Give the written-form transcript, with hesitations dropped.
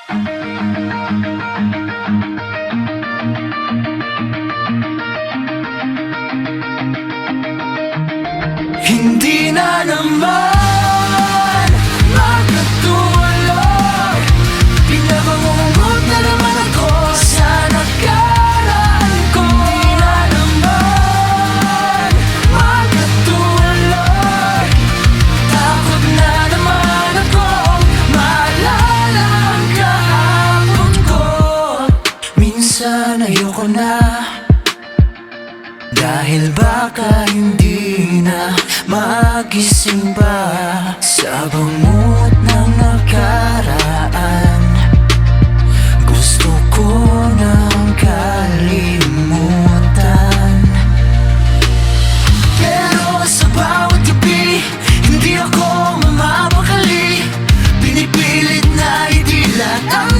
Hindi na naman magkatulog. Pinabangungot na naman ako sa nakaraan ko. Hindi na naman magkatulog. Takot na naman ako maalala ang kahapon ko. Minsan ayoko na, dahil baka hindi na magising pa sa bangungot ng nakaraan. Gusto ko nang kalimutan, pero sa bawat gabi hindi ako mamapakali. Pinipilit na idilat ang